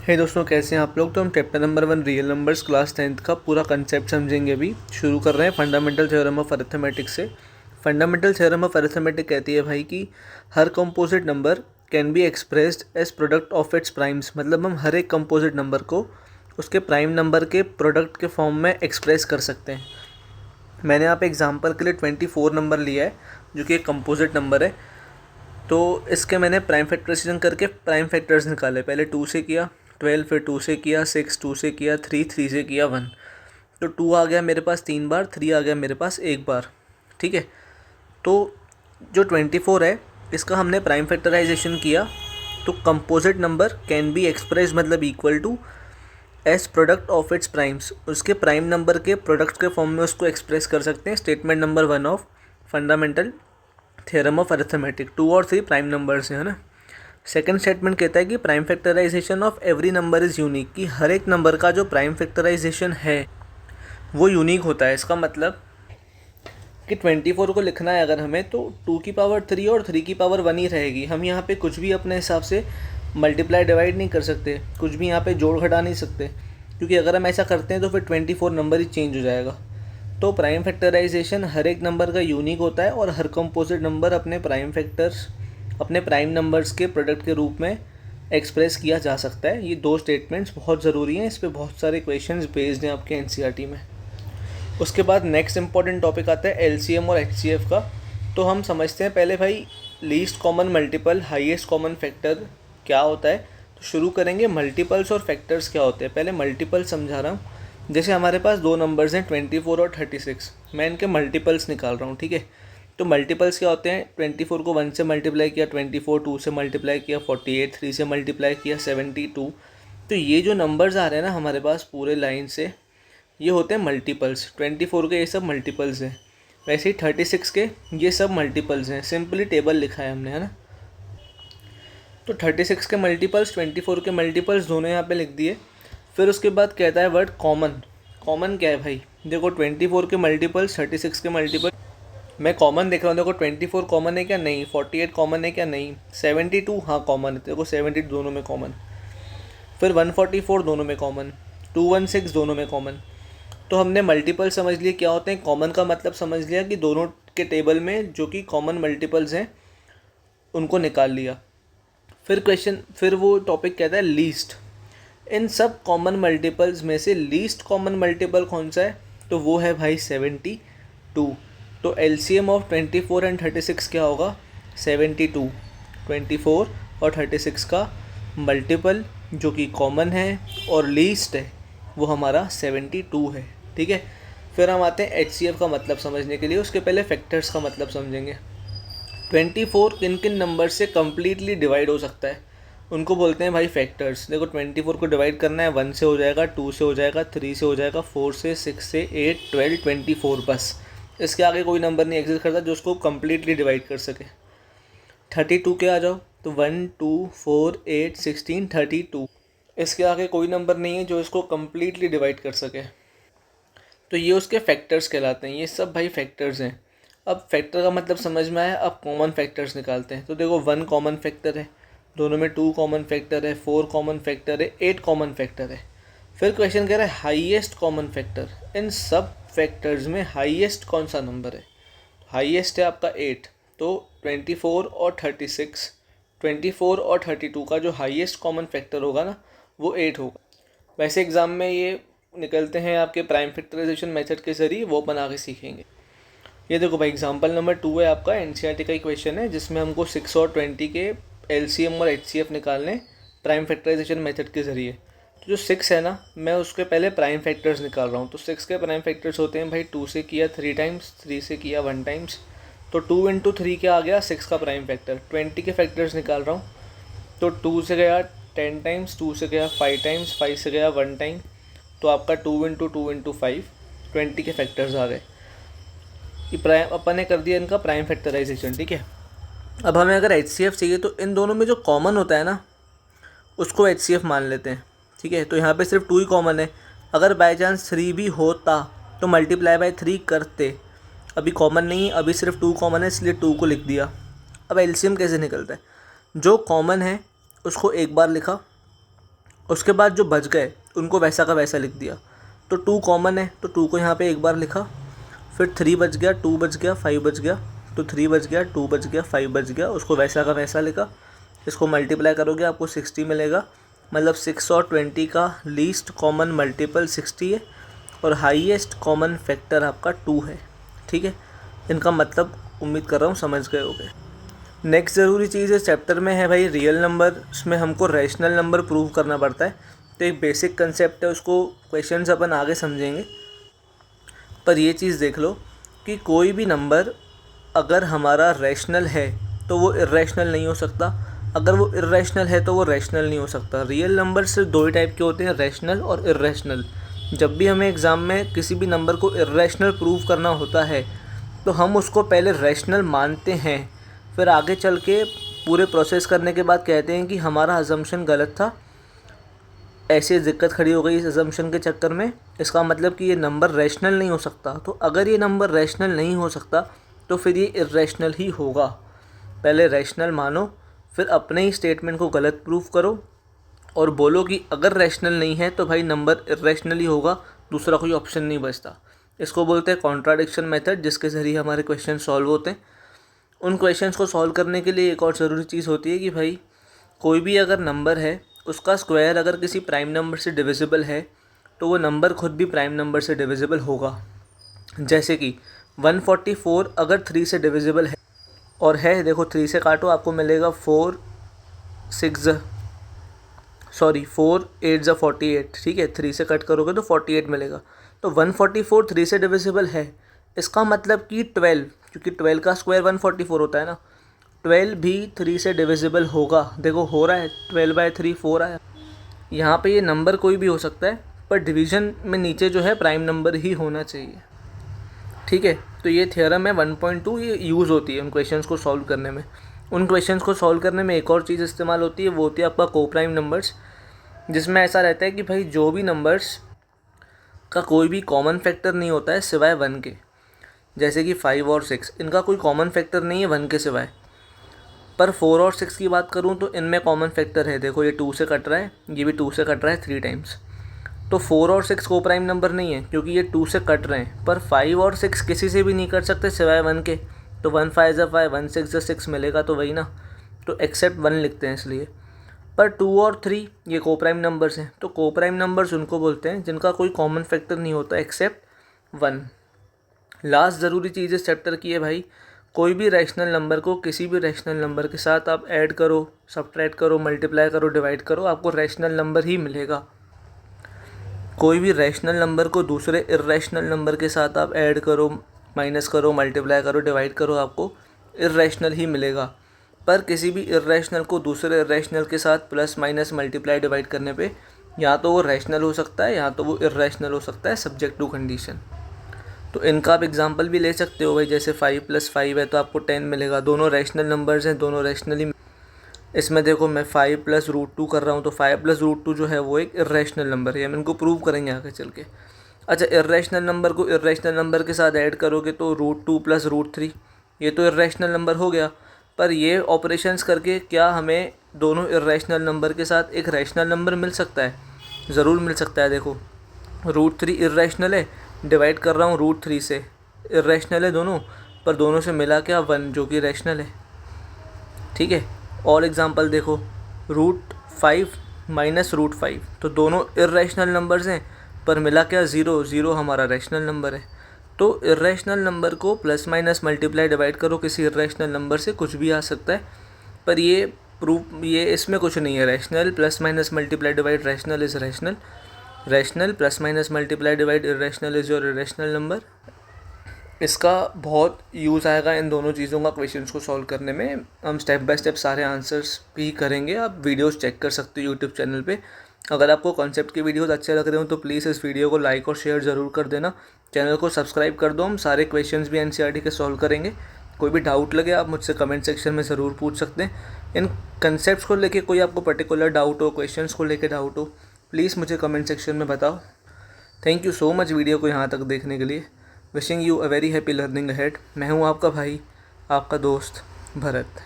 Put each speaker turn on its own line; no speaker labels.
हे दोस्तों, कैसे हैं आप लोग। तो हम chapter number 1 real numbers class 10th का पूरा कंसेप्ट समझेंगे। अभी शुरू कर रहे हैं फंडामेंटल थ्योरम ऑफ अरिथमेटिक से। फंडामेंटल थ्योरम ऑफ अरिथमेटिक कहती है भाई कि हर composite number can be expressed as product of its primes. मतलब हम हर एक कंपोजिट नंबर को उसके प्राइम नंबर के प्रोडक्ट के फॉर्म में एक्सप्रेस कर सकते हैं। मैंने यहाँ पे एग्जांपल के लिए 24 नंबर लिया है जो कि एक कंपोजिट नंबर है। तो इसके मैंने प्राइम फैक्टराइजेशन करके प्राइम फैक्टर्स निकाले। पहले 2 से किया 12, फिर 2 से किया 6, 2 से किया 3 से किया 1। तो 2 आ गया मेरे पास 3 बार, 3 आ गया मेरे पास 1 बार। ठीक है। तो जो 24 है इसका हमने प्राइम फैक्टराइजेशन किया। तो composite number can be express मतलब equal to as product of its primes. उसके प्राइम नंबर के प्रोडक्ट के फॉर्म में उसको एक्सप्रेस कर सकते हैं। Statement number 1 of fundamental theorem of arithmetic. 2 और 3 प्राइम नंबर्स हैं, है ना। सेकंड स्टेटमेंट कहता है कि prime factorization of every number is unique, कि हर एक नंबर का जो प्राइम फैक्टराइजेशन है वो यूनिक होता है। इसका मतलब कि 24 को लिखना है अगर हमें, तो 2 की पावर 3 और 3 की पावर 1 ही रहेगी। हम यहाँ पे कुछ भी अपने हिसाब से मल्टीप्लाई डिवाइड नहीं कर सकते, कुछ भी यहाँ पे जोड़ घटा नहीं सकते, क्योंकि अगर हम ऐसा करते हैं तो फिर 24 नंबर ही चेंज हो जाएगा। तो प्राइम फैक्टराइजेशन हर एक नंबर का यूनिक होता है और हर कंपोजिट नंबर अपने प्राइम नंबर्स के प्रोडक्ट के रूप में एक्सप्रेस किया जा सकता है। ये 2 स्टेटमेंट्स बहुत ज़रूरी हैं। इस पे बहुत सारे क्वेश्चंस बेस्ड हैं आपके एनसीईआरटी में। उसके बाद नेक्स्ट इंपॉर्टेंट टॉपिक आता है एलसीएम और एचसीएफ का। तो हम समझते हैं पहले भाई least common multiple highest common factor क्या होता है। तो शुरू करेंगे मल्टीपल्स और फैक्टर्स क्या होते हैं। पहले मल्टीपल समझा रहा हूँ। जैसे हमारे पास 2 नंबर्स हैं 24 और 36। मैं इनके मल्टीपल्स निकाल रहा हूँ। ठीक है। तो मल्टीपल्स क्या होते हैं, 24 को 1 से मल्टीप्लाई किया 24, 2 से मल्टीप्लाई किया 48, 3 से मल्टीप्लाई किया 72। तो ये जो नंबर्स आ रहे हैं ना हमारे पास पूरे लाइन से, ये होते हैं मल्टीपल्स। 24 के ये सब मल्टीपल्स हैं। वैसे ही 36 के ये सब मल्टीपल्स हैं। सिंपली टेबल लिखा है हमने, है ना। तो 36 के मल्टीपल्स 24 के मल्टीपल्स दोनों यहाँ पे लिख दिए। फिर उसके बाद कहता है वर्ड कॉमन। कॉमन क्या है भाई, देखो 24 के मल्टीपल्स 36 के मल्टीपल, मैं कॉमन देख रहा हूँ। देखो 24 कॉमन है क्या, नहीं। 48 कॉमन है क्या, नहीं। 72 हाँ कॉमन है, देखो 72 दोनों में कॉमन। फिर 144 दोनों में कॉमन, 216 दोनों में कॉमन। तो हमने मल्टीपल समझ लिए क्या होते हैं। कॉमन का मतलब समझ लिया कि दोनों के टेबल में जो कि कॉमन मल्टीपल्स हैं उनको निकाल लिया। फिर वो टॉपिक कहता है लीस्ट। इन सब कॉमन मल्टीपल्स में से लीस्ट कॉमन मल्टीपल कौन सा है, तो वो है भाई 72। तो एलसीएम ऑफ 24 एंड 36 क्या होगा, 72। 24 और 36 का मल्टीपल जो कि कॉमन है और लीस्ट है वो हमारा 72 है। ठीक है। फिर हम आते हैं एचसीएफ का मतलब समझने के लिए। उसके पहले फैक्टर्स का मतलब समझेंगे। 24 किन किन नंबर से कम्प्लीटली डिवाइड हो सकता है उनको बोलते हैं भाई फैक्टर्स। देखो 24 को डिवाइड करना है, 1 से हो जाएगा, 2 से हो जाएगा, 3 से हो जाएगा, 4 से, 6 से, 8, 12, 24 बस। इसके आगे कोई नंबर नहीं एग्जिस्ट करता जो उसको कम्प्लीटली डिवाइड कर सके। 32 के आ जाओ तो 1, 2, 4, 8, 16, 32। इसके आगे कोई नंबर नहीं है जो इसको कम्प्लीटली डिवाइड कर सके। तो ये उसके फैक्टर्स कहलाते हैं। ये सब भाई फैक्टर्स हैं। अब फैक्टर का मतलब समझ में आया। अब कॉमन फैक्टर्स निकालते हैं। तो देखो 1 कॉमन फैक्टर है, दोनों में 2 कॉमन फैक्टर है, 4 कॉमन फैक्टर है, 8 कॉमन फैक्टर है। फिर क्वेश्चन कह रहा है हाईएस्ट कॉमन फैक्टर। इन सब फैक्टर्स में हाईएस्ट कौन सा नंबर है, हाईएस्ट है आपका 8। तो 24 और 36, 24 और 32 का जो हाईएस्ट कॉमन फैक्टर होगा ना वो 8 होगा। वैसे एग्ज़ाम में ये निकलते हैं आपके प्राइम फैक्टराइजेशन मेथड के ज़रिए, वो अपन आगे सीखेंगे। ये देखो भाई एग्जांपल नंबर 2 है आपका, एनसीईआरटी का ही क्वेश्चन है जिसमें हमको 6 और 20 के एलसीएम और एचसीएफ निकालने प्राइम फैक्टराइजेशन मेथड के ज़रिए। तो जो 6 है ना, मैं उसके पहले प्राइम फैक्टर्स निकाल रहा हूँ। तो 6 के प्राइम फैक्टर्स होते हैं भाई 2 से किया 3 टाइम्स, 3 से किया 1 टाइम्स। तो 2 × 3 क्या आ गया, 6 का प्राइम फैक्टर। 20 के फैक्टर्स निकाल रहा हूँ। तो 2 से गया 10 टाइम्स, 2 से गया 5 टाइम्स, 5 से गया 1 टाइम। तो आपका 2 × 2 × 5 20 के फैक्टर्स आ गए। ये प्राइम अपन ने कर दिया इनका प्राइम फैक्टराइजेशन। ठीक है। अब हमें अगर एचसीएफ चाहिए तो इन दोनों में जो कॉमन होता है ना उसको एचसीएफ मान लेते हैं। ठीक है। तो यहाँ पे सिर्फ 2 ही कॉमन है। अगर बाय चांस 3 भी होता तो मल्टीप्लाई बाय 3 करते। अभी कॉमन नहीं है, अभी सिर्फ 2 कॉमन है इसलिए 2 को लिख दिया। अब एलसीएम कैसे निकलता है, जो कॉमन है उसको एक बार लिखा उसके बाद जो बच गए उनको वैसा का वैसा लिख दिया। तो 2 कॉमन है तो 2 को यहाँ पे एक बार लिखा, फिर 3 बच गया, 2 बच गया, 5 बच गया, तो 3 बच गया, 2 बच गया, 5 बच गया, उसको वैसा का वैसा लिखा। इसको मल्टीप्लाई करोगे आपको 60 मिलेगा, मतलब 6 और 20 का लीस्ट कॉमन मल्टीपल 60 है और हाईएस्ट कॉमन फैक्टर आपका 2 है। ठीक है, इनका मतलब उम्मीद कर रहा हूँ समझ गए होगे। नेक्स्ट ज़रूरी चीज़ इस चैप्टर में है भाई रियल नंबर। इसमें हमको रैशनल नंबर प्रूव करना पड़ता है। तो एक बेसिक कंसेप्ट है, उसको क्वेश्चंस अपन आगे समझेंगे। पर ये चीज़ देख लो कि कोई भी नंबर अगर हमारा रैशनल है तो वो इर्रेशनल नहीं हो सकता, अगर वो इर्रेशनल है तो वो रैशनल नहीं हो सकता। रियल नंबर सिर्फ 2 ही टाइप के होते हैं, रैशनल और इर्रेशनल। जब भी हमें एग्ज़ाम में किसी भी नंबर को इर्रेशनल प्रूव करना होता है तो हम उसको पहले रैशनल मानते हैं, फिर आगे चल के पूरे प्रोसेस करने के बाद कहते हैं कि हमारा अजम्पशन गलत था, ऐसी दिक्कत खड़ी हो गई इस अजम्पशन के चक्कर में, इसका मतलब कि ये नंबर रैशनल नहीं हो सकता। तो अगर ये नंबर रैशनल नहीं हो सकता तो फिर ये इर्रेशनल ही होगा। पहले रैशनल मानो, फिर अपने ही स्टेटमेंट को गलत प्रूफ करो और बोलो कि अगर रैशनल नहीं है तो भाई नंबर इर्रेशनल ही होगा, दूसरा कोई ऑप्शन नहीं बचता। इसको बोलते हैं कॉन्ट्राडिक्शन मेथड, जिसके ज़रिए हमारे क्वेश्चन सॉल्व होते हैं। उन क्वेश्चंस को सॉल्व करने के लिए एक और ज़रूरी चीज़ होती है कि भाई कोई भी अगर नंबर है उसका स्क्वायर अगर किसी प्राइम नंबर से डिविजिबल है तो वो नंबर खुद भी प्राइम नंबर से डिविजिबल होगा। जैसे कि 144 अगर 3 से डिविजिबल है और है, देखो 3 से काटो आपको मिलेगा 4 8 ज़ा 48। ठीक है, 3 से कट करोगे तो 48 मिलेगा। तो 144 3 से डिविजिबल है, इसका मतलब कि 12, क्योंकि 12 का स्क्वायर 144 होता है ना, 12 भी 3 से डिविजिबल होगा। देखो हो रहा है, 12/3 4 आया। यहाँ पे ये नंबर कोई भी हो सकता है, पर डिवीज़न में नीचे जो है प्राइम नंबर ही होना चाहिए। ठीक है, तो ये थ्योरम है 1.2, ये यूज़ होती है उन क्वेश्चंस को सॉल्व करने में। उन क्वेश्चंस को सॉल्व करने में एक और चीज़ इस्तेमाल होती है, वो होती है आपका कोप्राइम नंबर्स, जिसमें ऐसा रहता है कि भाई जो भी नंबर्स का कोई भी कॉमन फैक्टर नहीं होता है सिवाय 1 के, जैसे कि 5 और 6, इनका कोई कॉमन फैक्टर नहीं है 1 के सिवाय। पर 4 और 6 की बात करूँ तो इनमें कॉमन फैक्टर है। देखो ये 2 से कट रहा है, ये भी 2 से कट रहा है 3 टाइम्स। तो 4 और 6 को प्राइम नंबर नहीं है क्योंकि ये 2 से कट रहे हैं, पर 5 और 6 किसी से भी नहीं कट सकते सिवाय 1 के। तो 1 5 ज़ा 5, 1 6 ज़ा 6 मिलेगा, तो वही ना, तो एक्सेप्ट 1 लिखते हैं इसलिए। पर 2 और 3 ये कोप्राइम नंबर्स हैं, तो कोप्राइम नंबर्स उनको बोलते हैं जिनका कोई कॉमन फैक्टर नहीं होता एक्सेप्ट 1। लास्ट ज़रूरी चीज़ इस चैप्टर की है भाई, कोई भी रैशनल नंबर को किसी भी रैशनल नंबर के साथ आप ऐड करो, सब्ट्रैक्ट करो, मल्टीप्लाई करो, डिवाइड करो, आपको रैशनल नंबर ही मिलेगा। कोई भी रैशनल नंबर को दूसरे इर्रेशनल नंबर के साथ आप ऐड करो, माइनस करो, मल्टीप्लाई करो, डिवाइड करो, आपको इर्रेशनल ही मिलेगा। पर किसी भी इर्रेशनल को दूसरे इर्रेशनल के साथ प्लस माइनस मल्टीप्लाई डिवाइड करने पे या तो वो रैशनल हो सकता है या तो वो इर्रेशनल हो सकता है, सब्जेक्ट टू कंडीशन। तो इनका आप एग्जांपल भी ले सकते हो भाई, जैसे 5 + 5 है तो आपको 10 मिलेगा। दोनों रैशनल नंबर्स हैं, दोनों रैशनली। इसमें देखो मैं 5 + √2 कर रहा हूँ, तो 5 + √2 जो है वो एक इर्रेशनल नंबर है, हम इनको प्रूव करेंगे आगे चल के। अच्छा, इर्रेशनल नंबर को इर्रेशनल नंबर के साथ ऐड करोगे तो √2 + √3, ये तो इर्रेशनल नंबर हो गया। पर ये ऑपरेशंस करके क्या हमें दोनों इर्रेशनल नंबर के साथ एक रैशनल नंबर मिल सकता है? ज़रूर मिल सकता है। देखो √3 इर्रेशनल है, डिवाइड कर रहा हूँ √3 से, इर्रेशनल है दोनों, पर दोनों से मिला क्या 1, जो कि रैशनल है। ठीक है, और एग्जांपल देखो √5 - √5, तो दोनों इर्रेशनल नंबर्स हैं, पर मिला क्या 0, 0 हमारा रैशनल नंबर है। तो इर्रेशनल नंबर को प्लस माइनस मल्टीप्लाई डिवाइड करो किसी इर्रेशनल नंबर से, कुछ भी आ सकता है। पर ये प्रूफ, ये इसमें कुछ नहीं है, rational plus minus multiply divide rational is rational, rational plus minus multiply divide irrational is your irrational number. इसका बहुत यूज़ आएगा इन दोनों चीज़ों का क्वेश्चंस को सॉल्व करने में। हम स्टेप बाय स्टेप सारे आंसर्स भी करेंगे, आप वीडियोस चेक कर सकते हो यूट्यूब चैनल पे। अगर आपको कॉन्सेप्ट की वीडियोस अच्छे लग रहे हो तो प्लीज़ इस वीडियो को लाइक और शेयर ज़रूर कर देना, चैनल को सब्सक्राइब कर दो। हम सारे क्वेश्चंस भी एनसीईआरटी के सॉल्व करेंगे। कोई भी डाउट लगे आप मुझसे कमेंट सेक्शन में ज़रूर पूछ सकते हैं। इन कंसेप्ट को लेके कोई आपको पर्टिकुलर डाउट हो, क्वेश्चंस को लेके डाउट हो, प्लीज़ मुझे कमेंट सेक्शन में बताओ। Thank you so much video को यहाँ तक देखने के लिए। Wishing you a very happy learning ahead. मैं हूँ आपका भाई, आपका दोस्त भरत।